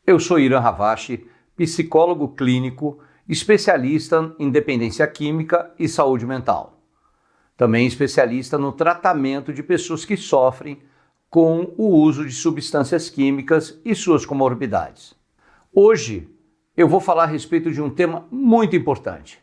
Eu sou Irã Ravache, psicólogo clínico, especialista em dependência química e saúde mental. Também especialista no tratamento de pessoas que sofrem com o uso de substâncias químicas e suas comorbidades. Hoje eu vou falar a respeito de um tema muito importante: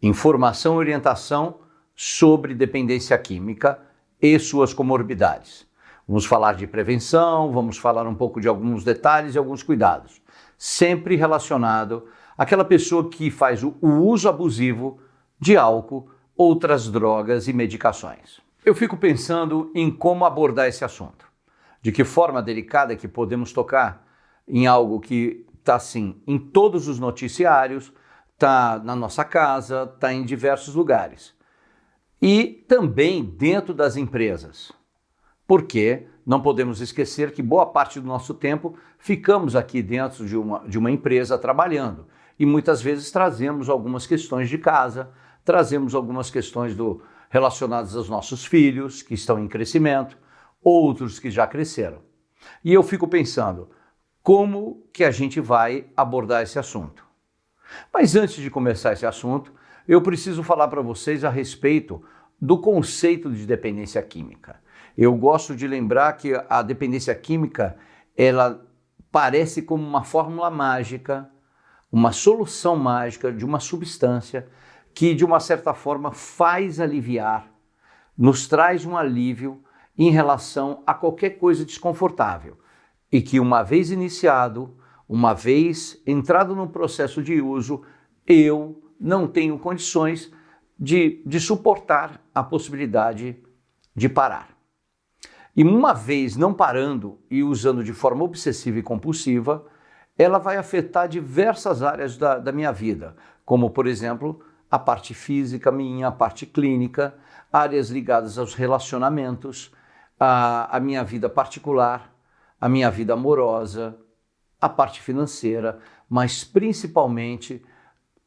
informação e orientação sobre dependência química e suas comorbidades. Vamos falar de prevenção, vamos falar um pouco de alguns detalhes e alguns cuidados, sempre relacionado àquela pessoa que faz o uso abusivo de álcool, outras drogas e medicações. Eu fico pensando em como abordar esse assunto, de que forma delicada que podemos tocar em algo que está assim em todos os noticiários, está na nossa casa, está em diversos lugares. E também dentro das empresas. Porque não podemos esquecer que boa parte do nosso tempo ficamos aqui dentro de uma empresa trabalhando. E muitas vezes trazemos algumas questões de casa, trazemos algumas questões relacionadas aos nossos filhos, que estão em crescimento, outros que já cresceram. E eu fico pensando, como que a gente vai abordar esse assunto? Mas antes de começar esse assunto, eu preciso falar para vocês a respeito do conceito de dependência química. Eu gosto de lembrar que a dependência química, ela parece como uma fórmula mágica, uma solução mágica de uma substância que, de uma certa forma, faz aliviar, nos traz um alívio em relação a qualquer coisa desconfortável. E que, uma vez iniciado, uma vez entrado no processo de uso, eu não tenho condições de suportar a possibilidade de parar. E uma vez não parando e usando de forma obsessiva e compulsiva, ela vai afetar diversas áreas da minha vida, como, por exemplo, a parte física minha, a parte clínica, áreas ligadas aos relacionamentos, a minha vida particular, a minha vida amorosa, a parte financeira, mas principalmente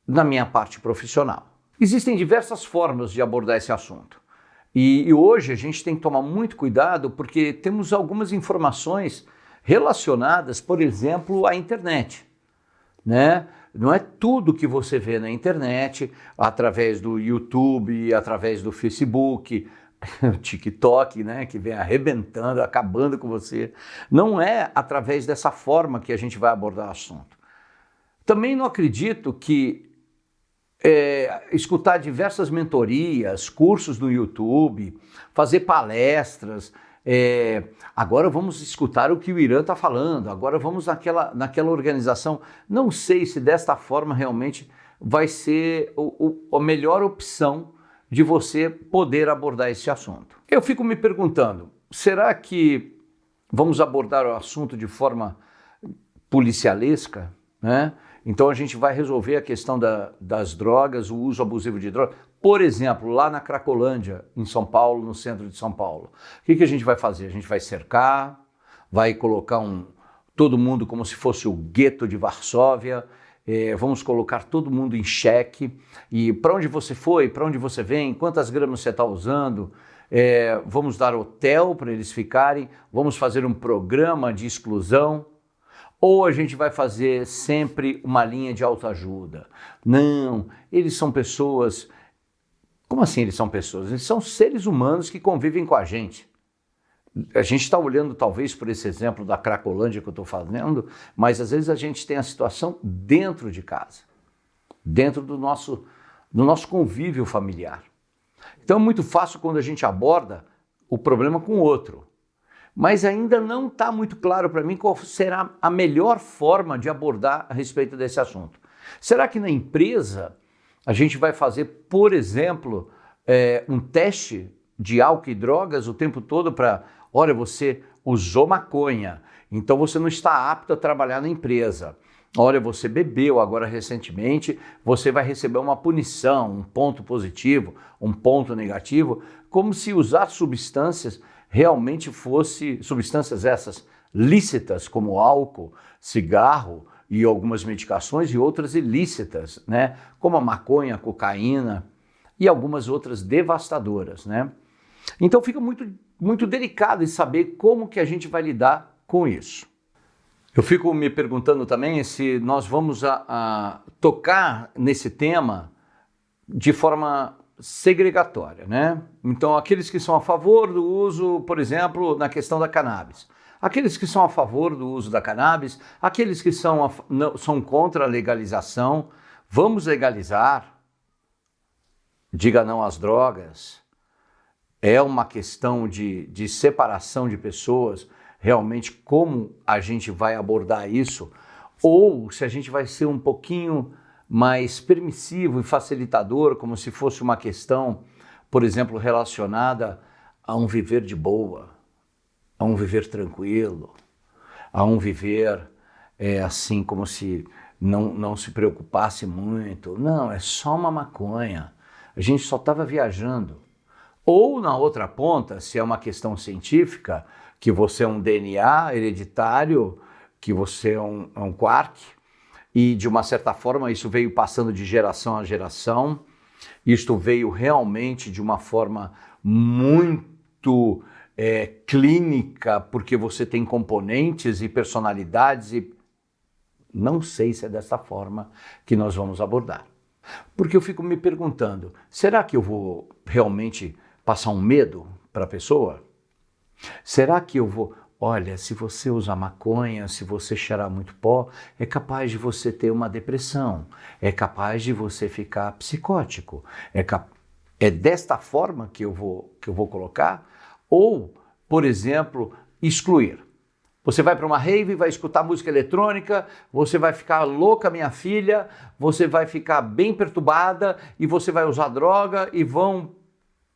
na minha parte profissional. Existem diversas formas de abordar esse assunto. E hoje a gente tem que tomar muito cuidado porque temos algumas informações relacionadas, por exemplo, à internet, né? Não é tudo que você vê na internet, através do YouTube, através do Facebook, o TikTok, né, que vem arrebentando, acabando com você. Não é através dessa forma que a gente vai abordar o assunto. Também não acredito que escutar diversas mentorias, cursos no YouTube, fazer palestras, agora vamos escutar o que o Irã está falando, agora vamos naquela organização. Não sei se desta forma realmente vai ser a melhor opção de você poder abordar esse assunto. Eu fico me perguntando, será que vamos abordar o assunto de forma policialesca, né? Então a gente vai resolver a questão das drogas, o uso abusivo de drogas. Por exemplo, lá na Cracolândia, em São Paulo, no centro de São Paulo. O que a gente vai fazer? A gente vai cercar, vai colocar todo mundo como se fosse o gueto de Varsóvia, vamos colocar todo mundo em xeque. E para onde você foi, para onde você vem, quantas gramas você está usando, vamos dar hotel para eles ficarem, vamos fazer um programa de exclusão. Ou a gente vai fazer sempre uma linha de autoajuda? Não, eles são pessoas... Como assim eles são pessoas? Eles são seres humanos que convivem com a gente. A gente está olhando talvez por esse exemplo da Cracolândia que eu estou falando, mas às vezes a gente tem a situação dentro de casa, dentro do nosso convívio familiar. Então é muito fácil quando a gente aborda o problema com o outro. Mas ainda não está muito claro para mim qual será a melhor forma de abordar a respeito desse assunto. Será que na empresa a gente vai fazer, por exemplo, um teste de álcool e drogas o tempo todo para, olha, você usou maconha, então você não está apto a trabalhar na empresa. Olha, você bebeu agora recentemente, você vai receber uma punição, um ponto positivo, um ponto negativo, como se usar substâncias realmente fosse substâncias essas lícitas, como álcool, cigarro e algumas medicações, e outras ilícitas, né? Como a maconha, a cocaína e algumas outras devastadoras, né? Então fica muito delicado em saber como que a gente vai lidar com isso. Eu fico me perguntando também se nós vamos a tocar nesse tema de forma segregatória, né? Então, aqueles que são a favor do uso, por exemplo, na questão da cannabis. Aqueles que são a favor do uso da cannabis, aqueles que são contra a legalização, vamos legalizar, diga não às drogas. É uma questão de separação de pessoas, realmente como a gente vai abordar isso, ou se a gente vai ser um pouquinho mais permissivo e facilitador, como se fosse uma questão, por exemplo, relacionada a um viver de boa, a um viver tranquilo, a um viver assim como se não se preocupasse muito. Não, é só uma maconha, a gente só estava viajando. Ou na outra ponta, se é uma questão científica, que você é um DNA hereditário, que você é um quark, e de uma certa forma isso veio passando de geração a geração, isto veio realmente de uma forma muito clínica, porque você tem componentes e personalidades, e não sei se é dessa forma que nós vamos abordar. Porque eu fico me perguntando, será que eu vou realmente passar um medo para a pessoa? Será que eu vou... Olha, se você usar maconha, se você cheirar muito pó, é capaz de você ter uma depressão, é capaz de você ficar psicótico. É desta forma que eu vou colocar? Ou, por exemplo, excluir. Você vai para uma rave, vai escutar música eletrônica, você vai ficar louca, minha filha, você vai ficar bem perturbada e você vai usar droga e vão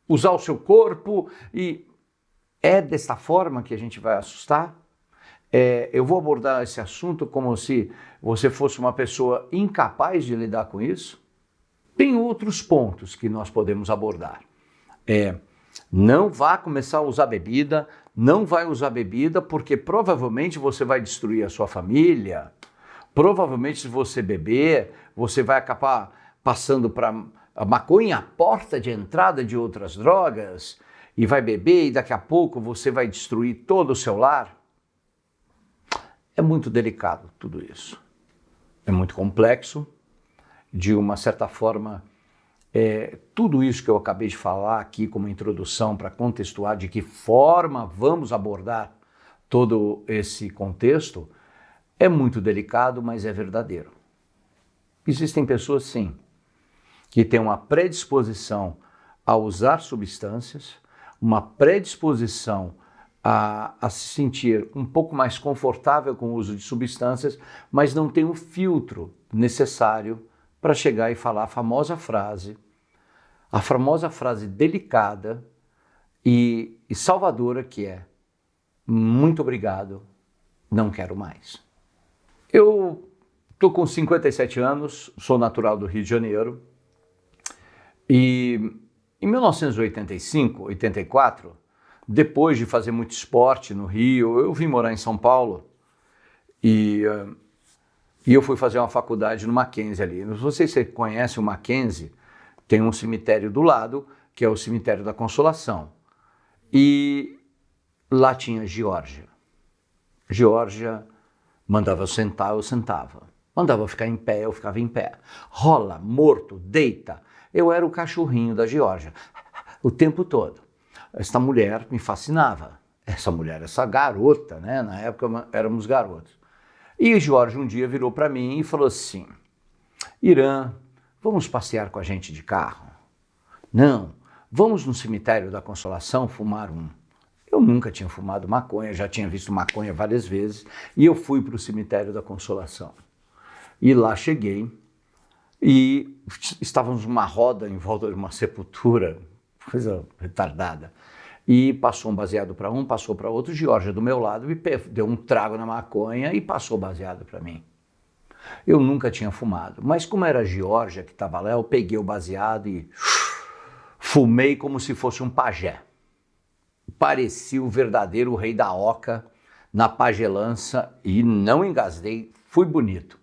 usar o seu corpo e... É desta forma que a gente vai assustar? Eu vou abordar esse assunto como se você fosse uma pessoa incapaz de lidar com isso? Tem outros pontos que nós podemos abordar. Não vá começar a usar bebida, não vai usar bebida porque provavelmente você vai destruir a sua família, provavelmente se você beber, você vai acabar passando para a maconha a porta de entrada de outras drogas, e vai beber e daqui a pouco você vai destruir todo o seu lar. É muito delicado tudo isso. É muito complexo. De uma certa forma, tudo isso que eu acabei de falar aqui como introdução para contextuar de que forma vamos abordar todo esse contexto, é muito delicado, mas é verdadeiro. Existem pessoas, sim, que têm uma predisposição a usar substâncias, uma predisposição a se sentir um pouco mais confortável com o uso de substâncias, mas não tem o filtro necessário para chegar e falar a famosa frase delicada e salvadora que é: muito obrigado, não quero mais. Eu estou com 57 anos, sou natural do Rio de Janeiro e em 1985, 84, depois de fazer muito esporte no Rio, eu vim morar em São Paulo e eu fui fazer uma faculdade no Mackenzie ali. Não sei se você conhece o Mackenzie, tem um cemitério do lado, que é o cemitério da Consolação. E lá tinha Geórgia. Geórgia mandava eu sentar, eu sentava. Mandava eu ficar em pé, eu ficava em pé. Rola, morto, deita. Eu era o cachorrinho da Geórgia, o tempo todo. Esta mulher me fascinava. Essa garota, né? Na época éramos garotos. E o Geórgia um dia virou para mim e falou assim: Irã, vamos passear com a gente de carro? Não, vamos no cemitério da Consolação fumar um. Eu nunca tinha fumado maconha, já tinha visto maconha várias vezes, e eu fui para o cemitério da Consolação. E lá cheguei, e estávamos numa roda em volta de uma sepultura, coisa retardada, e passou um baseado para um, passou para outro, Geórgia do meu lado, e deu um trago na maconha e passou baseado para mim. Eu nunca tinha fumado, mas como era a Geórgia que estava lá, eu peguei o baseado e fumei como se fosse um pajé. Parecia o verdadeiro rei da oca na pagelança e não engasguei, fui bonito.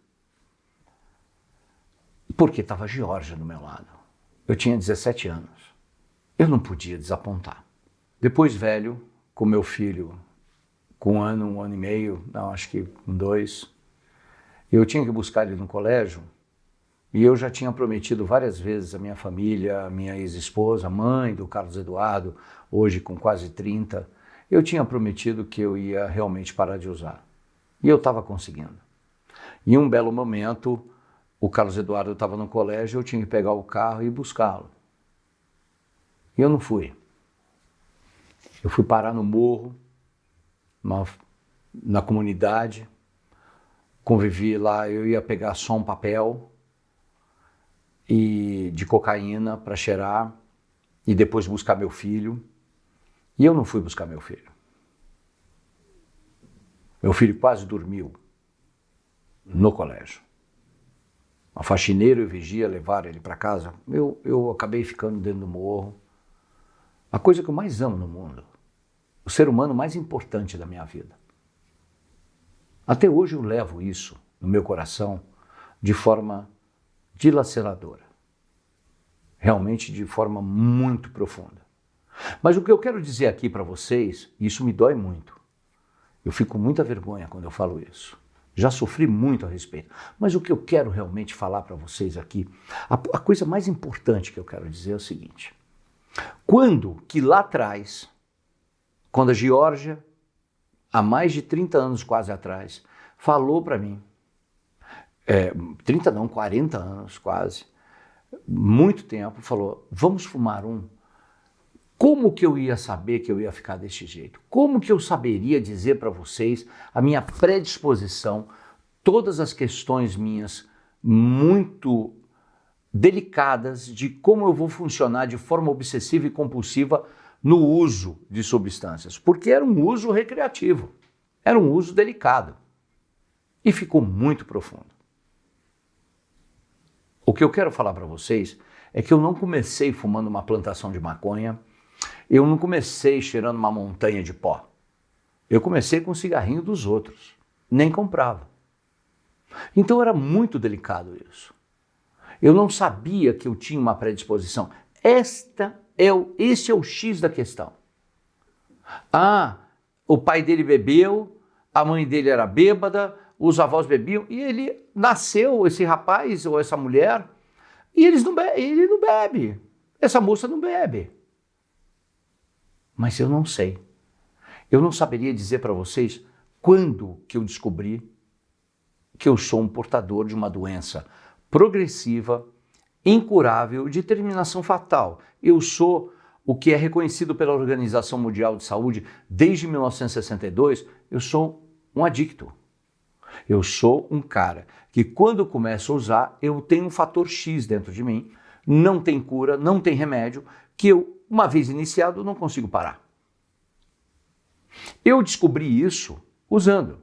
Porque estava a Geórgia do meu lado. Eu tinha 17 anos. Eu não podia desapontar. Depois, velho, com meu filho com um ano e meio, não, acho que com 2, eu tinha que buscar ele no colégio e eu já tinha prometido várias vezes à minha família, à minha ex-esposa, mãe do Carlos Eduardo, hoje com quase 30, eu tinha prometido que eu ia realmente parar de usar. E eu estava conseguindo. Em um belo momento, o Carlos Eduardo estava no colégio, eu tinha que pegar o carro e buscá-lo. E eu não fui. Eu fui parar no morro, na comunidade, convivi lá, eu ia pegar só um papel e de cocaína para cheirar e depois buscar meu filho. E eu não fui buscar meu filho. Meu filho quase dormiu no colégio. A faxineira e o vigia levaram ele para casa. Eu acabei ficando dentro do morro. A coisa que eu mais amo no mundo, o ser humano mais importante da minha vida. Até hoje eu levo isso no meu coração de forma dilaceradora. Realmente de forma muito profunda. Mas o que eu quero dizer aqui para vocês, e isso me dói muito. Eu fico com muita vergonha quando eu falo isso. Já sofri muito a respeito. Mas o que eu quero realmente falar para vocês aqui, a coisa mais importante que eu quero dizer é o seguinte. Quando que lá atrás, quando a Geórgia, há mais de 30 anos quase atrás, falou para mim, 30 não, 40 anos quase, muito tempo, falou, vamos fumar um. Como que eu ia saber que eu ia ficar desse jeito? Como que eu saberia dizer para vocês a minha predisposição, todas as questões minhas muito delicadas de como eu vou funcionar de forma obsessiva e compulsiva no uso de substâncias? Porque era um uso recreativo, era um uso delicado e ficou muito profundo. O que eu quero falar para vocês é que eu não comecei fumando uma plantação de maconha, eu não comecei cheirando uma montanha de pó. Eu comecei com o cigarrinho dos outros, nem comprava. Então era muito delicado isso. Eu não sabia que eu tinha uma predisposição. Este é o X da questão. Ah, o pai dele bebeu, a mãe dele era bêbada, os avós bebiam, e ele nasceu, esse rapaz ou essa mulher, e ele não bebe. Essa moça não bebe. Mas eu não sei. Eu não saberia dizer para vocês quando que eu descobri que eu sou um portador de uma doença progressiva, incurável, de terminação fatal. Eu sou o que é reconhecido pela Organização Mundial de Saúde desde 1962, eu sou um adicto. Eu sou um cara que quando começo a usar, eu tenho um fator X dentro de mim, não tem cura, não tem remédio, que eu, uma vez iniciado, não consigo parar. Eu descobri isso usando.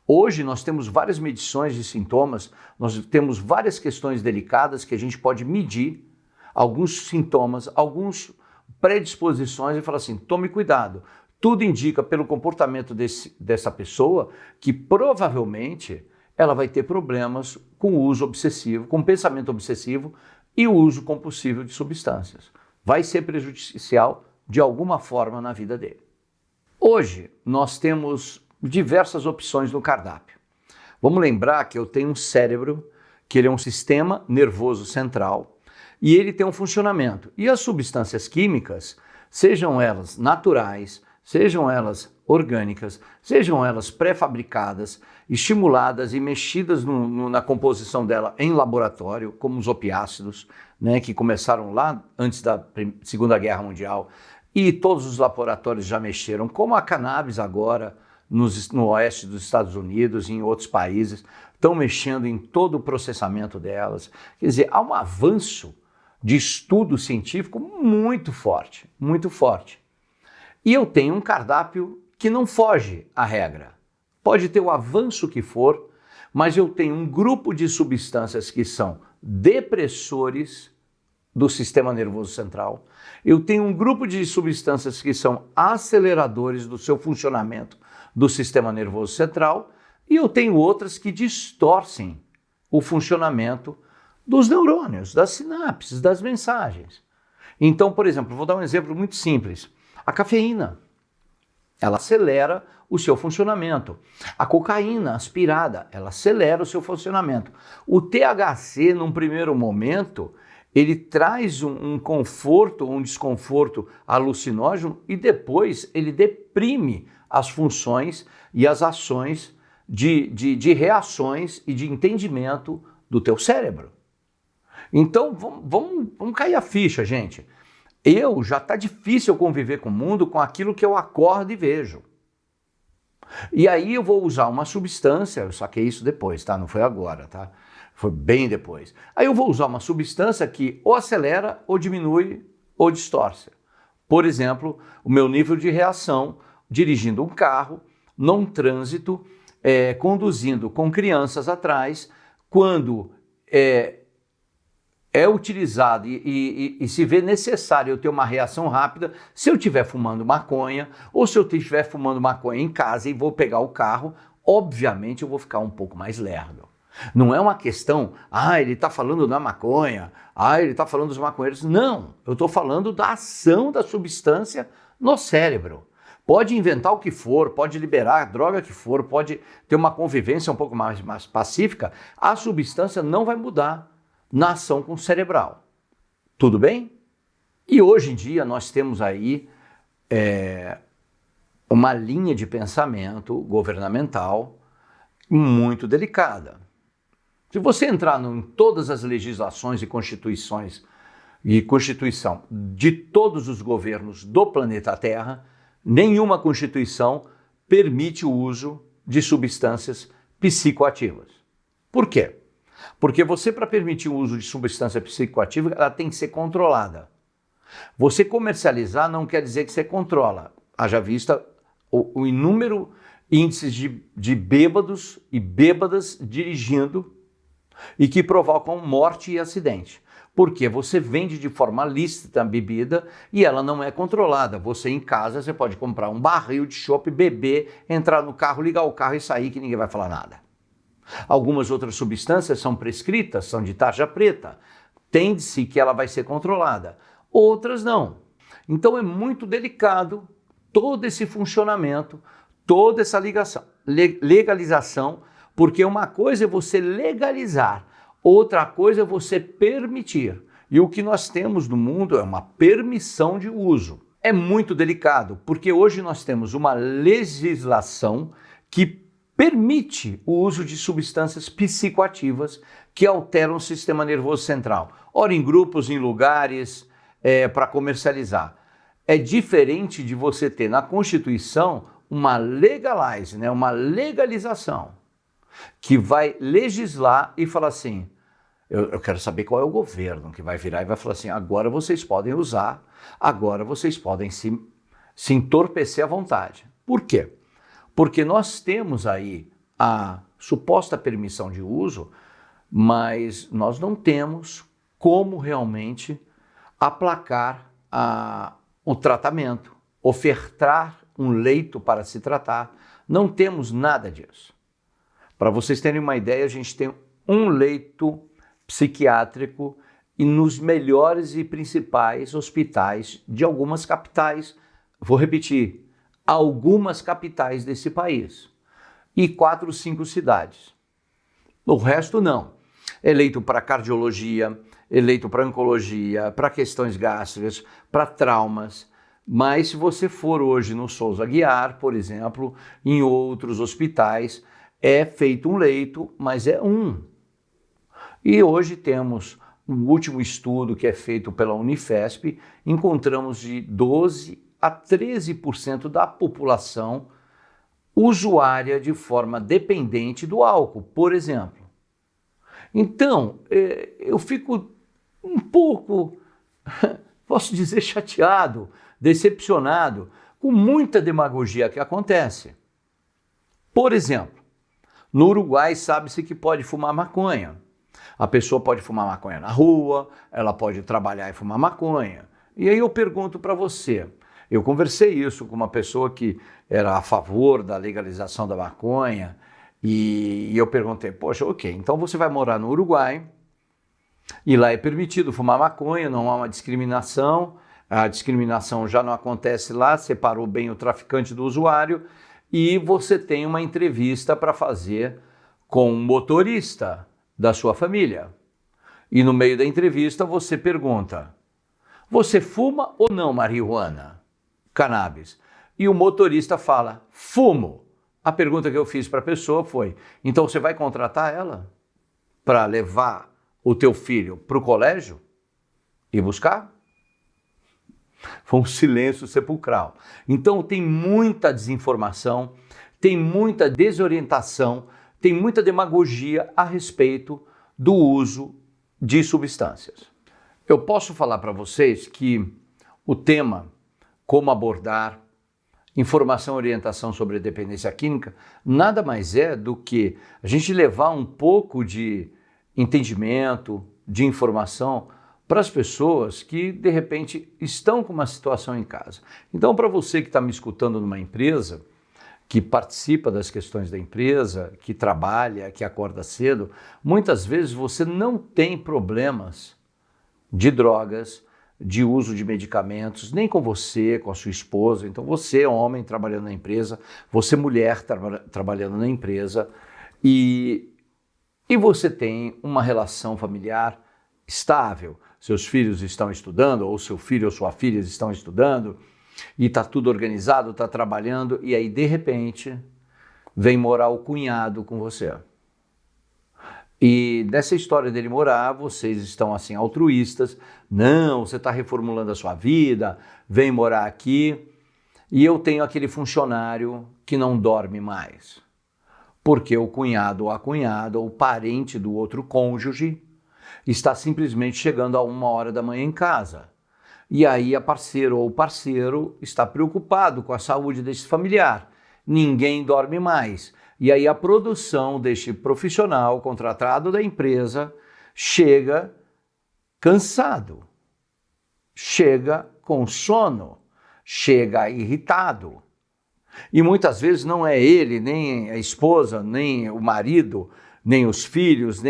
Hoje nós temos várias medições de sintomas, nós temos várias questões delicadas que a gente pode medir alguns sintomas, algumas predisposições e falar assim, tome cuidado. Tudo indica pelo comportamento dessa pessoa que provavelmente ela vai ter problemas com o uso obsessivo, com o pensamento obsessivo e o uso compulsivo de substâncias. Vai ser prejudicial de alguma forma na vida dele. Hoje nós temos diversas opções no cardápio. Vamos lembrar que eu tenho um cérebro, que ele é um sistema nervoso central e ele tem um funcionamento. E as substâncias químicas, sejam elas naturais, sejam elas orgânicas, sejam elas pré-fabricadas, estimuladas e mexidas na composição dela em laboratório, como os opiáceos, né, que começaram lá antes da Segunda Guerra Mundial, e todos os laboratórios já mexeram, como a cannabis agora, no oeste dos Estados Unidos e em outros países, estão mexendo em todo o processamento delas. Quer dizer, há um avanço de estudo científico muito forte, muito forte. E eu tenho um cardápio que não foge à regra. Pode ter o avanço que for, mas eu tenho um grupo de substâncias que são depressores do sistema nervoso central. Eu tenho um grupo de substâncias que são aceleradores do seu funcionamento do sistema nervoso central e eu tenho outras que distorcem o funcionamento dos neurônios, das sinapses, das mensagens. Então, por exemplo, vou dar um exemplo muito simples. A cafeína. ela acelera o seu funcionamento. A cocaína aspirada, ela acelera o seu funcionamento. O THC, num primeiro momento, ele traz um conforto, um desconforto alucinógeno e depois ele deprime as funções e as ações de reações e de entendimento do teu cérebro. Então, vamos cair a ficha, gente. Já está difícil eu conviver com o mundo com aquilo que eu acordo e vejo. E aí eu vou usar uma substância, eu saquei isso depois, tá? Não foi agora, tá? Foi bem depois. Aí eu vou usar uma substância que ou acelera, ou diminui, ou distorce. Por exemplo, o meu nível de reação dirigindo um carro, num trânsito, conduzindo com crianças atrás, quando é utilizado e se vê necessário eu ter uma reação rápida, se eu estiver fumando maconha, ou se eu estiver fumando maconha em casa e vou pegar o carro, obviamente eu vou ficar um pouco mais lerdo. Não é uma questão, ele está falando da maconha, ele está falando dos maconheiros. Não, eu estou falando da ação da substância no cérebro. Pode inventar o que for, pode liberar a droga que for, pode ter uma convivência um pouco mais pacífica, a substância não vai mudar na ação com o cerebral. Tudo bem? E hoje em dia nós temos aí uma linha de pensamento governamental muito delicada. Se você entrar em todas as legislações e constituições e constituição de todos os governos do planeta Terra, nenhuma constituição permite o uso de substâncias psicoativas. Por quê? Porque você, para permitir o uso de substância psicoativa, ela tem que ser controlada. Você comercializar não quer dizer que você controla. Haja vista o inúmero índices de bêbados e bêbadas dirigindo e que provocam morte e acidente. Porque você vende de forma lícita a bebida e ela não é controlada. Você em casa, você pode comprar um barril de chopp, beber, entrar no carro, ligar o carro e sair que ninguém vai falar nada. Algumas outras substâncias são prescritas, são de tarja preta. Tende-se que ela vai ser controlada. Outras não. Então é muito delicado todo esse funcionamento, toda essa legalização, porque uma coisa é você legalizar, outra coisa é você permitir. E o que nós temos no mundo é uma permissão de uso. É muito delicado, porque hoje nós temos uma legislação que permite o uso de substâncias psicoativas que alteram o sistema nervoso central. Ora em grupos, em lugares, para comercializar. É diferente de você ter na Constituição uma uma legalização, que vai legislar e falar assim, eu quero saber qual é o governo que vai virar e vai falar assim, agora vocês podem usar, agora vocês podem se entorpecer à vontade. Por quê? Porque nós temos aí a suposta permissão de uso, mas nós não temos como realmente aplacar o tratamento, ofertar um leito para se tratar. Não temos nada disso. Para vocês terem uma ideia, a gente tem um leito psiquiátrico e nos melhores e principais hospitais de algumas capitais, vou repetir, algumas capitais desse país e 4, 5 cidades. O resto não. É leito para cardiologia, é leito para oncologia, para questões gástricas, para traumas. Mas se você for hoje no Souza Aguiar, por exemplo, em outros hospitais, é feito um leito, mas é um. E hoje temos um último estudo que é feito pela Unifesp, encontramos de 12 a 13% da população usuária de forma dependente do álcool, por exemplo. Então, eu fico um pouco, posso dizer, chateado, decepcionado com muita demagogia que acontece. Por exemplo, no Uruguai sabe-se que pode fumar maconha. A pessoa pode fumar maconha na rua, ela pode trabalhar e fumar maconha. E aí eu pergunto para você, eu conversei isso com uma pessoa que era a favor da legalização da maconha e eu perguntei, poxa, ok, então você vai morar no Uruguai e lá é permitido fumar maconha, não há uma discriminação, a discriminação já não acontece lá, separou bem o traficante do usuário e você tem uma entrevista para fazer com um motorista da sua família. E no meio da entrevista você pergunta: você fuma ou não marihuana? Cannabis. E o motorista fala: fumo. A pergunta que eu fiz para a pessoa foi: então você vai contratar ela para levar o teu filho para o colégio e buscar? Foi um silêncio sepulcral. Então tem muita desinformação, tem muita desorientação, tem muita demagogia a respeito do uso de substâncias. Eu posso falar para vocês que o tema como abordar, informação e orientação sobre dependência química, nada mais é do que a gente levar um pouco de entendimento, de informação para as pessoas que, de repente, estão com uma situação em casa. Então, para você que está me escutando numa empresa, que participa das questões da empresa, que trabalha, que acorda cedo, muitas vezes você não tem problemas de drogas, de uso de medicamentos, nem com você, com a sua esposa. Então, você, homem, trabalhando na empresa, você, mulher, trabalhando na empresa, e você tem uma relação familiar estável. Seus filhos estão estudando, ou seu filho ou sua filha estão estudando, e está tudo organizado, está trabalhando, e aí, de repente, vem morar o cunhado com você. E nessa história dele morar, vocês estão assim altruístas, não, você está reformulando a sua vida, vem morar aqui, e eu tenho aquele funcionário que não dorme mais, porque o cunhado ou a cunhada, ou o parente do outro cônjuge, está simplesmente chegando a 1h da manhã em casa. E aí a parceira ou o parceiro está preocupado com a saúde desse familiar. Ninguém dorme mais. E aí a produção deste profissional contratado da empresa chega cansado, chega com sono, chega irritado. E muitas vezes não é ele, nem a esposa, nem o marido, nem os filhos,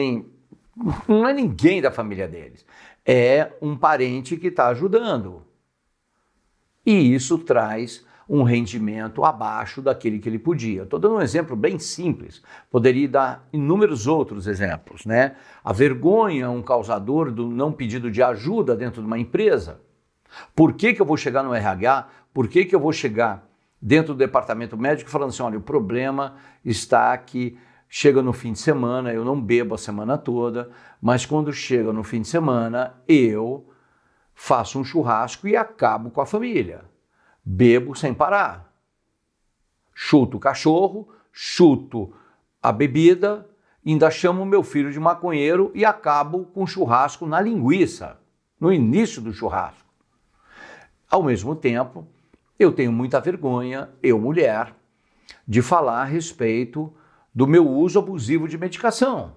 não é ninguém da família deles. É um parente que está ajudando. E isso traz um rendimento abaixo daquele que ele podia. Estou dando um exemplo bem simples, poderia dar inúmeros outros exemplos, né? A vergonha é um causador do não pedido de ajuda dentro de uma empresa. Por que eu vou chegar no RH? Por que eu vou chegar dentro do departamento médico falando assim, olha, o problema está que chega no fim de semana, eu não bebo a semana toda, mas quando chega no fim de semana, eu faço um churrasco e acabo com a família. Bebo sem parar. Chuto o cachorro, chuto a bebida, ainda chamo meu filho de maconheiro e acabo com o churrasco na linguiça, no início do churrasco. Ao mesmo tempo, eu tenho muita vergonha, eu mulher, de falar a respeito do meu uso abusivo de medicação.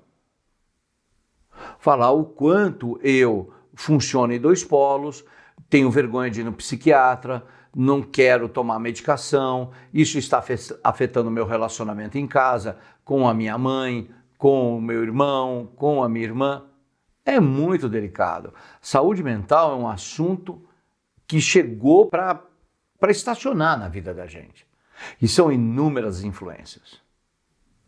Falar o quanto eu funciono em 2 polos, tenho vergonha de ir no psiquiatra, não quero tomar medicação, isso está afetando o meu relacionamento em casa, com a minha mãe, com o meu irmão, com a minha irmã. É muito delicado. Saúde mental é um assunto que chegou para estacionar na vida da gente. E são inúmeras influências.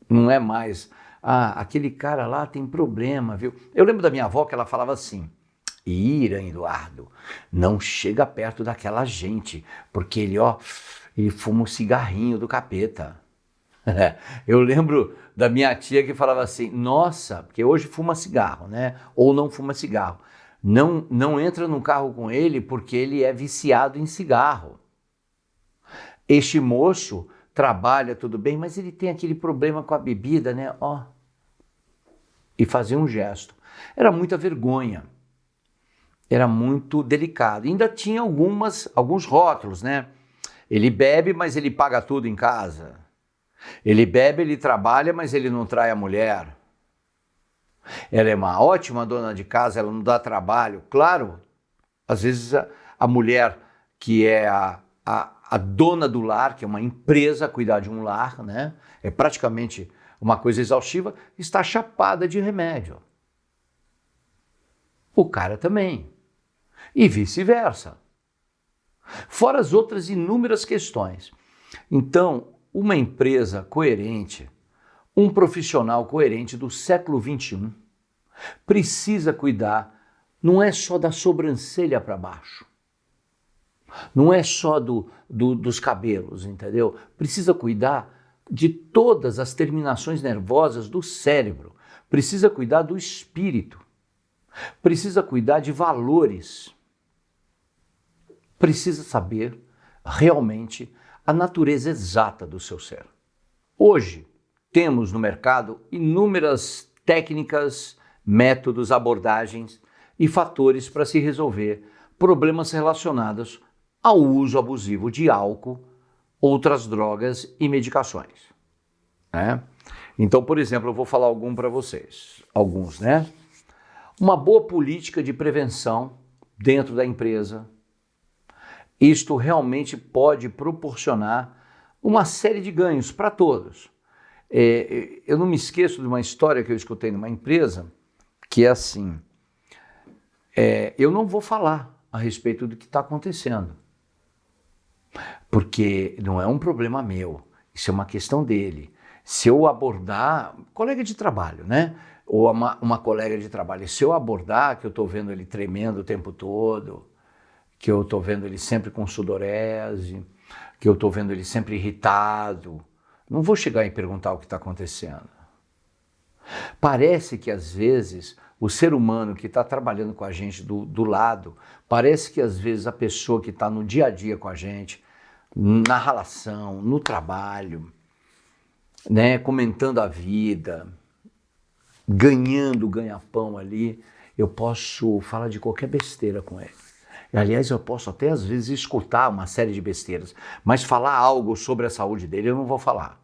Não é mais, aquele cara lá tem problema, viu? Eu lembro da minha avó que ela falava assim, Ira, Eduardo, não chega perto daquela gente, porque ele fuma um cigarrinho do capeta. Eu lembro da minha tia que falava assim, nossa, porque hoje fuma cigarro, né? Ou não fuma cigarro. Não entra no carro com ele porque ele é viciado em cigarro. Este moço trabalha tudo bem, mas ele tem aquele problema com a bebida, né? E fazia um gesto. Era muita vergonha. Era muito delicado. Ainda tinha alguns rótulos, né? Ele bebe, mas ele paga tudo em casa. Ele bebe, ele trabalha, mas ele não trai a mulher. Ela é uma ótima dona de casa, ela não dá trabalho. Claro, às vezes a mulher que é a dona do lar, que é uma empresa, cuidar de um lar, né? É praticamente uma coisa exaustiva, está chapada de remédio. O cara também. E vice-versa. Fora as outras inúmeras questões. Então, uma empresa coerente, um profissional coerente do século XXI, precisa cuidar, não é só da sobrancelha para baixo, não é só dos cabelos, entendeu? Precisa cuidar de todas as terminações nervosas do cérebro, precisa cuidar do espírito, precisa cuidar de valores, precisa saber realmente a natureza exata do seu ser. Hoje, temos no mercado inúmeras técnicas, métodos, abordagens e fatores para se resolver problemas relacionados ao uso abusivo de álcool, outras drogas e medicações, né? Então, por exemplo, eu vou falar alguns, né? Uma boa política de prevenção dentro da empresa. Isto realmente pode proporcionar uma série de ganhos para todos. Eu não me esqueço de uma história que eu escutei numa empresa, que é assim, eu não vou falar a respeito do que está acontecendo, porque não é um problema meu, isso é uma questão dele. Se eu abordar, colega de trabalho, né? Ou uma colega de trabalho, se eu abordar que eu estou vendo ele tremendo o tempo todo, que eu estou vendo ele sempre com sudorese, que eu estou vendo ele sempre irritado, não vou chegar e perguntar o que está acontecendo. Parece que às vezes o ser humano que está trabalhando com a gente do lado, parece que às vezes a pessoa que está no dia a dia com a gente, na relação, no trabalho, né, comentando a vida, ganhando ganha-pão ali, eu posso falar de qualquer besteira com ele. Aliás, eu posso até às vezes escutar uma série de besteiras, mas falar algo sobre a saúde dele eu não vou falar.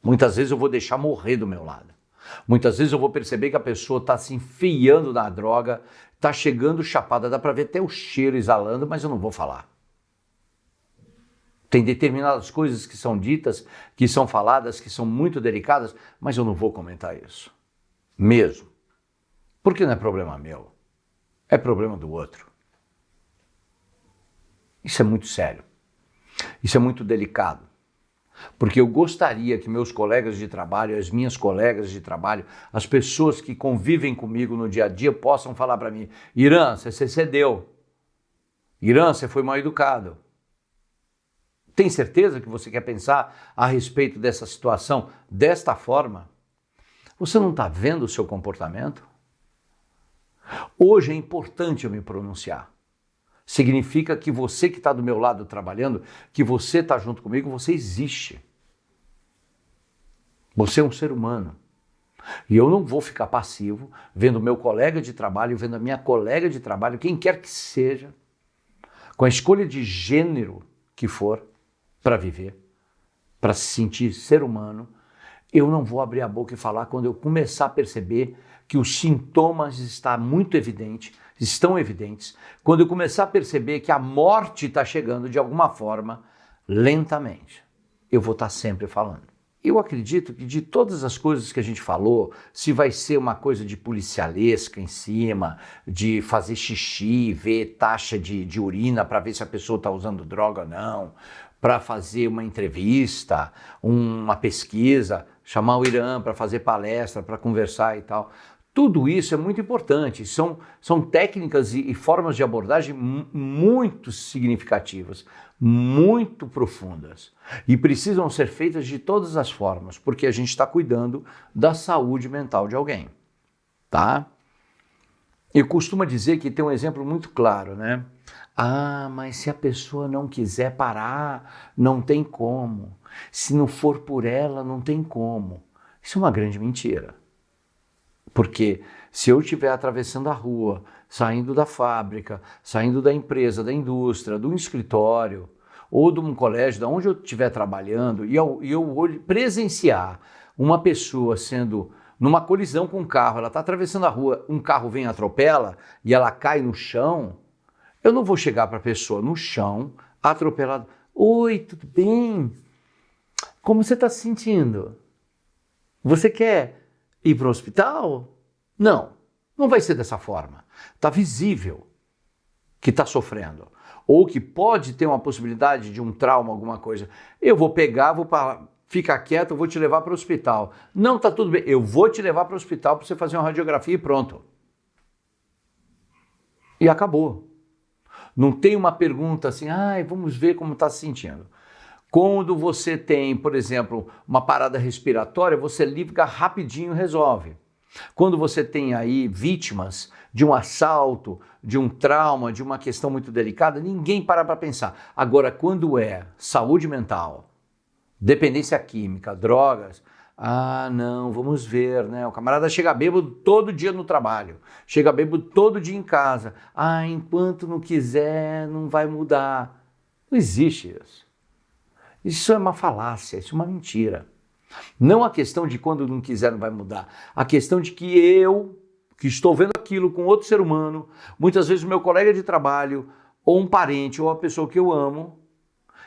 Muitas vezes eu vou deixar morrer do meu lado. Muitas vezes eu vou perceber que a pessoa está se enfiando na droga, está chegando chapada, dá para ver até o cheiro exalando, mas eu não vou falar. Tem determinadas coisas que são ditas, que são faladas, que são muito delicadas, mas eu não vou comentar isso. Mesmo. Porque não é problema meu. É problema do outro. Isso é muito sério. Isso é muito delicado. Porque eu gostaria que meus colegas de trabalho, as minhas colegas de trabalho, as pessoas que convivem comigo no dia a dia possam falar para mim: Irã, você se cedeu. Irã, você foi mal educado. Tem certeza que você quer pensar a respeito dessa situação desta forma? Você não está vendo o seu comportamento? Hoje é importante eu me pronunciar. Significa que você que está do meu lado trabalhando, que você está junto comigo, você existe. Você é um ser humano. E eu não vou ficar passivo vendo o meu colega de trabalho, vendo a minha colega de trabalho, quem quer que seja, com a escolha de gênero que for, para viver, para se sentir ser humano, eu não vou abrir a boca e falar quando eu começar a perceber que os sintomas estão evidentes, quando eu começar a perceber que a morte está chegando de alguma forma, lentamente, eu vou estar sempre falando. Eu acredito que de todas as coisas que a gente falou, se vai ser uma coisa de policialesca em cima, de fazer xixi, ver taxa de urina para ver se a pessoa está usando droga ou não, para fazer uma entrevista, uma pesquisa, chamar o Irã para fazer palestra, para conversar e tal. Tudo isso é muito importante, são técnicas e formas de abordagem muito significativas, muito profundas e precisam ser feitas de todas as formas, porque a gente está cuidando da saúde mental de alguém, tá? Eu costumo dizer que tem um exemplo muito claro, né? Ah, mas se a pessoa não quiser parar, não tem como. Se não for por ela, não tem como. Isso é uma grande mentira. Porque se eu estiver atravessando a rua, saindo da fábrica, saindo da empresa, da indústria, do escritório, ou de um colégio, de onde eu estiver trabalhando, e eu presenciar uma pessoa sendo numa colisão com um carro, ela está atravessando a rua, um carro vem e atropela, e ela cai no chão, eu não vou chegar para a pessoa no chão, atropelada, oi, tudo bem? Como você está se sentindo? Você quer ir para o hospital? Não, não vai ser dessa forma. Está visível que está sofrendo. ou que pode ter uma possibilidade de um trauma, alguma coisa, eu vou pegar, fica quieto, eu vou te levar para o hospital. Não, tá tudo bem, eu vou te levar para o hospital para você fazer uma radiografia e pronto. E acabou. Não tem uma pergunta assim, vamos ver como está se sentindo. Quando você tem, por exemplo, uma parada respiratória, você liga rapidinho e resolve. Quando você tem aí vítimas de um assalto, de um trauma, de uma questão muito delicada, ninguém para pensar. Agora, quando é saúde mental, dependência química, drogas, não, vamos ver, né? O camarada chega bêbado todo dia no trabalho, chega bêbado todo dia em casa. Enquanto não quiser, não vai mudar. Não existe isso. Isso é uma falácia, isso é uma mentira. Não a questão de quando não quiser não vai mudar. A questão de que eu, que estou vendo aquilo com outro ser humano, muitas vezes o meu colega de trabalho, ou um parente, ou a pessoa que eu amo,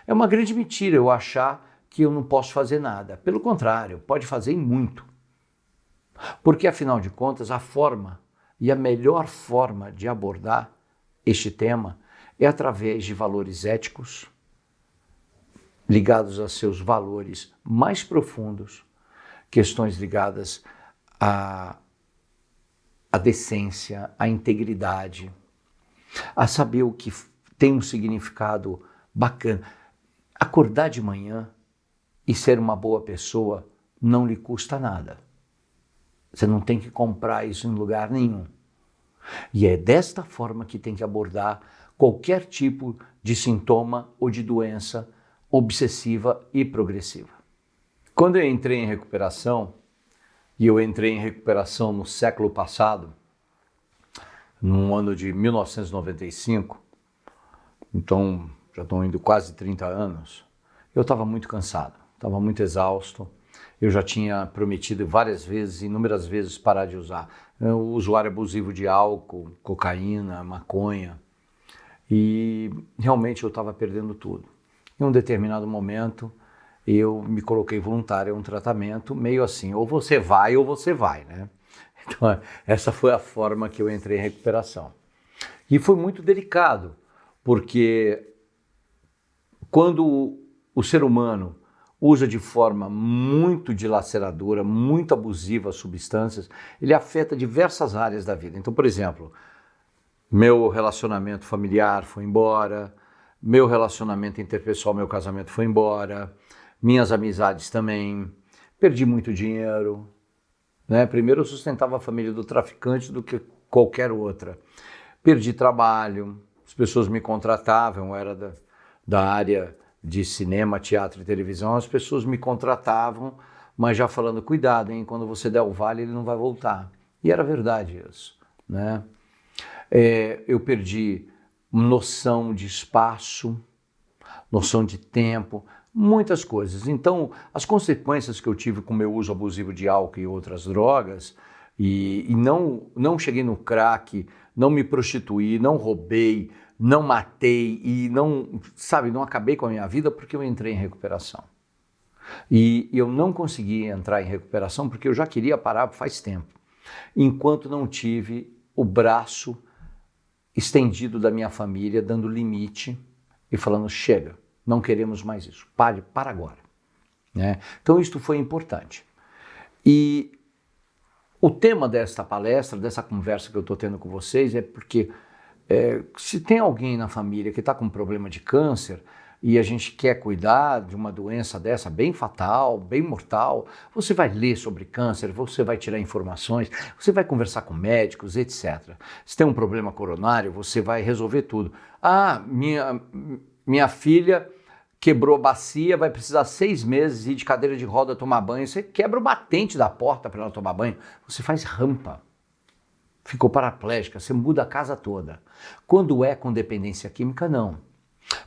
é uma grande mentira eu achar que eu não posso fazer nada. Pelo contrário, pode fazer e muito. Porque, afinal de contas, a forma e a melhor forma de abordar este tema é através de valores éticos, ligados a seus valores mais profundos, questões ligadas à decência, à integridade, a saber o que tem um significado bacana. Acordar de manhã e ser uma boa pessoa não lhe custa nada. Você não tem que comprar isso em lugar nenhum. E é desta forma que tem que abordar qualquer tipo de sintoma ou de doença obsessiva e progressiva. Quando eu entrei em recuperação, e eu entrei em recuperação no século passado, no ano de 1995, então já estão indo quase 30 anos, eu estava muito cansado, estava muito exausto, eu já tinha prometido várias vezes, inúmeras vezes, parar de usar. O usuário abusivo de álcool, cocaína, maconha, e realmente eu estava perdendo tudo. Em um determinado momento, eu me coloquei voluntário a um tratamento, meio assim, ou você vai, né? Então, essa foi a forma que eu entrei em recuperação. E foi muito delicado, porque quando o ser humano usa de forma muito dilaceradora, muito abusiva substâncias, ele afeta diversas áreas da vida. Então, por exemplo, meu relacionamento familiar foi embora, meu relacionamento interpessoal, meu casamento foi embora, minhas amizades também, perdi muito dinheiro, né? Primeiro eu sustentava a família do traficante do que qualquer outra. Perdi trabalho, as pessoas me contratavam, eu era da área de cinema, teatro e televisão, as pessoas me contratavam, mas já falando, cuidado, hein? Quando você der o vale, ele não vai voltar. E era verdade isso, né? Eu perdi noção de espaço, noção de tempo, muitas coisas. Então, as consequências que eu tive com o meu uso abusivo de álcool e outras drogas, e não cheguei no crack, não me prostituí, não roubei, não matei e não acabei com a minha vida porque eu entrei em recuperação. E eu não consegui entrar em recuperação porque eu já queria parar faz tempo, enquanto não tive o braço estendido da minha família, dando limite e falando, chega, não queremos mais isso, para agora. Né? Então isto foi importante. E o tema desta palestra, dessa conversa que eu estou tendo com vocês é porque se tem alguém na família que está com problema de câncer e a gente quer cuidar de uma doença dessa bem fatal, bem mortal, você vai ler sobre câncer, você vai tirar informações, você vai conversar com médicos, etc. Se tem um problema coronário, você vai resolver tudo. Minha filha quebrou a bacia, vai precisar 6 meses ir de cadeira de roda tomar banho. Você quebra o batente da porta para ela tomar banho, você faz rampa. Ficou paraplégica, você muda a casa toda. Quando é com dependência química, não.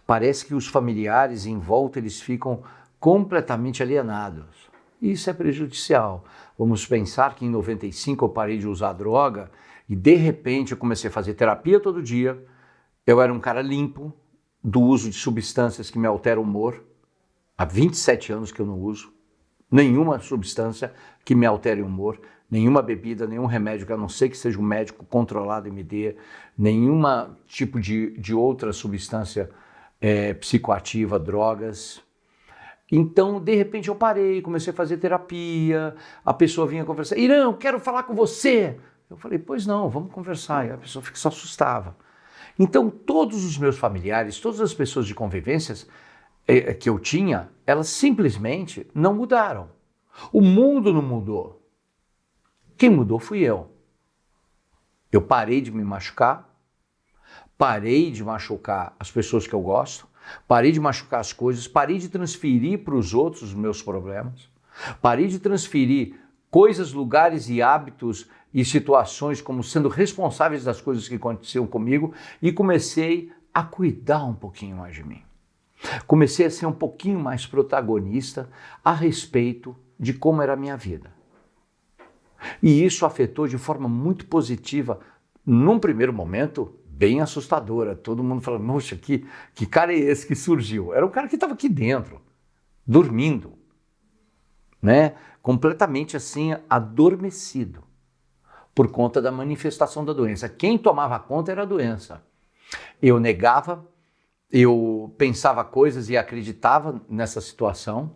Parece que os familiares em volta eles ficam completamente alienados. Isso é prejudicial. Vamos pensar que em 95 eu parei de usar droga e de repente eu comecei a fazer terapia todo dia. Eu era um cara limpo do uso de substâncias que me alteram o humor. Há 27 anos que eu não uso nenhuma substância que me altere o humor, nenhuma bebida, nenhum remédio, que a não ser que seja um médico controlado e me dê, nenhum tipo de outra substância psicoativa, drogas. Então, de repente, eu parei, comecei a fazer terapia, a pessoa vinha conversar, Irã, eu quero falar com você. Eu falei, pois não, vamos conversar. E a pessoa se assustava. Então, todos os meus familiares, todas as pessoas de convivências que eu tinha, elas simplesmente não mudaram. O mundo não mudou. Quem mudou fui eu. Eu parei de me machucar, parei de machucar as pessoas que eu gosto, parei de machucar as coisas, parei de transferir para os outros os meus problemas, parei de transferir coisas, lugares e hábitos e situações como sendo responsáveis das coisas que aconteciam comigo e comecei a cuidar um pouquinho mais de mim. Comecei a ser um pouquinho mais protagonista a respeito de como era a minha vida. E isso afetou de forma muito positiva, num primeiro momento, bem assustadora. Todo mundo falando, nossa, que cara é esse que surgiu? Era um cara que estava aqui dentro, dormindo, né? Completamente assim, adormecido, por conta da manifestação da doença. Quem tomava conta era a doença. Eu negava, eu pensava coisas e acreditava nessa situação.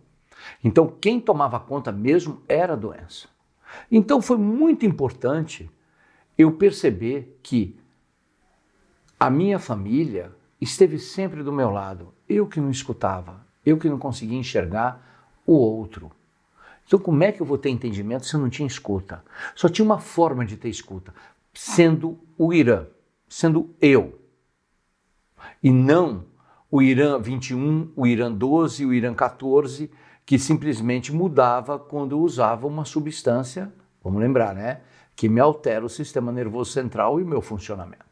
Então, quem tomava conta mesmo era a doença. Então, foi muito importante eu perceber que a minha família esteve sempre do meu lado. Eu que não escutava, eu que não conseguia enxergar o outro. Então, como é que eu vou ter entendimento se eu não tinha escuta? Só tinha uma forma de ter escuta, sendo o Irã, sendo eu. E não o Irã 21, o Irã 12, o Irã 14, que simplesmente mudava quando eu usava uma substância, vamos lembrar, né? Que me altera o sistema nervoso central e o meu funcionamento.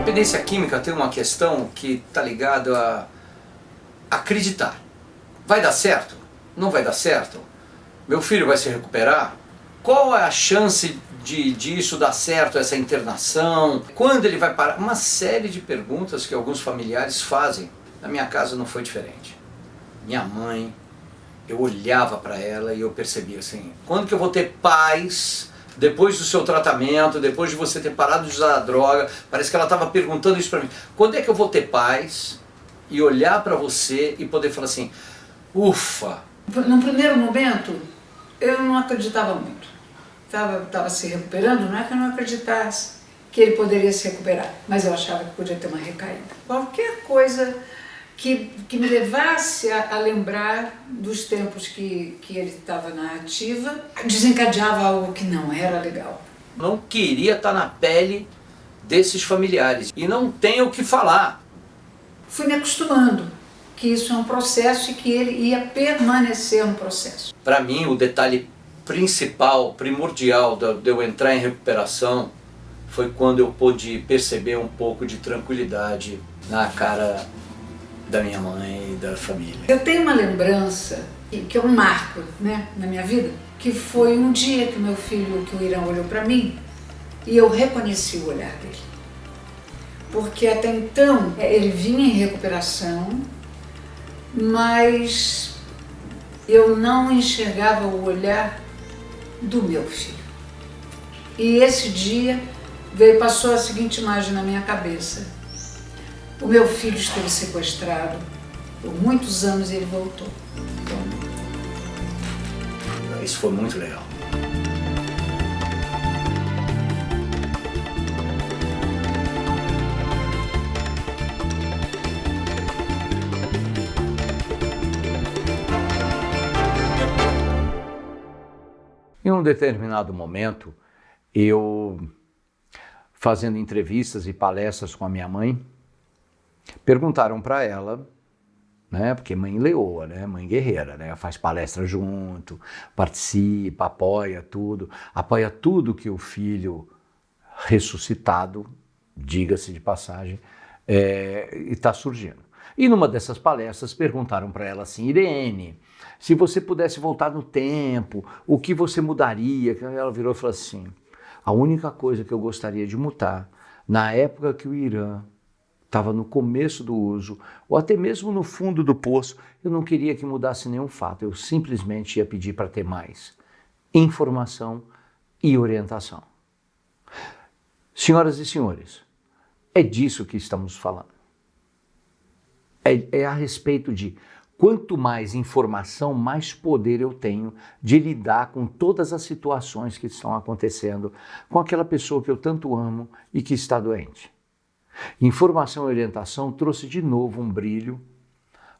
Dependência química tem uma questão que está ligada a acreditar. Vai dar certo? Não vai dar certo? Meu filho vai se recuperar? Qual é a chance disso dar certo, essa internação? Quando ele vai parar? Uma série de perguntas que alguns familiares fazem. Na minha casa não foi diferente. Minha mãe, eu olhava para ela e eu percebia assim, quando que eu vou ter paz depois do seu tratamento, depois de você ter parado de usar a droga? Parece que ela estava perguntando isso para mim. Quando é que eu vou ter paz e olhar para você e poder falar assim, ufa. No primeiro momento, eu não acreditava muito. Estava se recuperando, não é que eu não acreditasse que ele poderia se recuperar, mas eu achava que podia ter uma recaída. Qualquer coisa que me levasse a lembrar dos tempos que ele estava na ativa, desencadeava algo que não era legal. Não queria estar na pele desses familiares e não tem o que falar. Fui me acostumando que isso é um processo e que ele ia permanecer um processo. Para mim, o detalhe principal, primordial de eu entrar em recuperação foi quando eu pude perceber um pouco de tranquilidade na cara da minha mãe e da família. Eu tenho uma lembrança que é um marco, né, na minha vida, que foi um dia que meu filho, que o Irã, olhou para mim e eu reconheci o olhar dele. Porque até então ele vinha em recuperação, mas eu não enxergava o olhar do meu filho. E esse dia passou a seguinte imagem na minha cabeça. O meu filho esteve sequestrado por muitos anos e ele voltou. Isso foi muito legal. Em um determinado momento, eu fazendo entrevistas e palestras com a minha mãe, Perguntaram para ela, né, porque mãe leoa, né, mãe guerreira, né, faz palestra junto, participa, apoia tudo que o filho ressuscitado, diga-se de passagem, está surgindo. E numa dessas palestras perguntaram para ela assim: Irene, se você pudesse voltar no tempo, o que você mudaria? Ela virou e falou assim: a única coisa que eu gostaria de mudar, na época que o Irã estava no começo do uso, ou até mesmo no fundo do poço, eu não queria que mudasse nenhum fato, eu simplesmente ia pedir para ter mais informação e orientação. Senhoras e senhores, é disso que estamos falando. É a respeito de quanto mais informação, mais poder eu tenho de lidar com todas as situações que estão acontecendo com aquela pessoa que eu tanto amo e que está doente. Informação e orientação trouxe de novo um brilho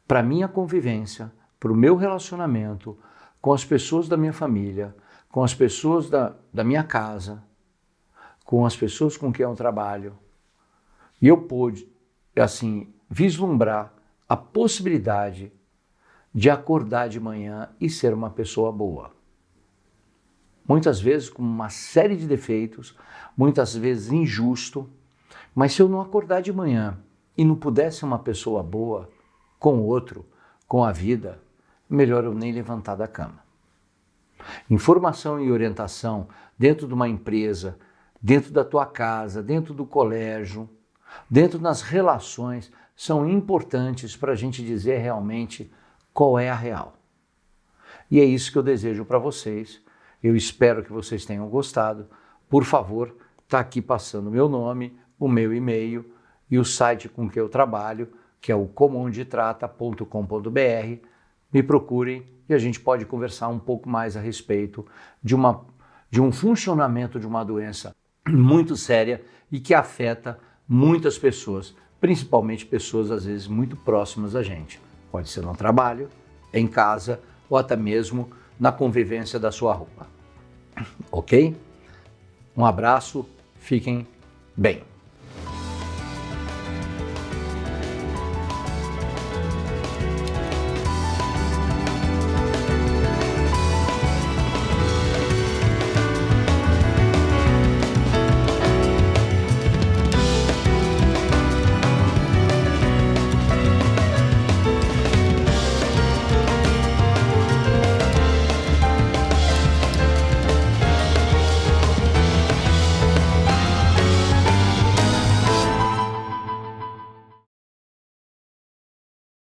para a minha convivência, para o meu relacionamento com as pessoas da minha família, com as pessoas da minha casa, com as pessoas com quem eu trabalho. E eu pude, assim, vislumbrar a possibilidade de acordar de manhã e ser uma pessoa boa. Muitas vezes com uma série de defeitos, muitas vezes injusto, mas se eu não acordar de manhã e não puder ser uma pessoa boa com o outro, com a vida, melhor eu nem levantar da cama. Informação e orientação dentro de uma empresa, dentro da tua casa, dentro do colégio, dentro das relações, são importantes para a gente dizer realmente qual é a real. E é isso que eu desejo para vocês. Eu espero que vocês tenham gostado. Por favor, está aqui passando o meu nome, o meu e-mail e o site com que eu trabalho, que é o comondetrata.com.br. Me procurem e a gente pode conversar um pouco mais a respeito de um funcionamento de uma doença muito séria e que afeta muitas pessoas, principalmente pessoas às vezes muito próximas a gente. Pode ser no trabalho, em casa ou até mesmo na convivência da sua rua. Ok? Um abraço, fiquem bem.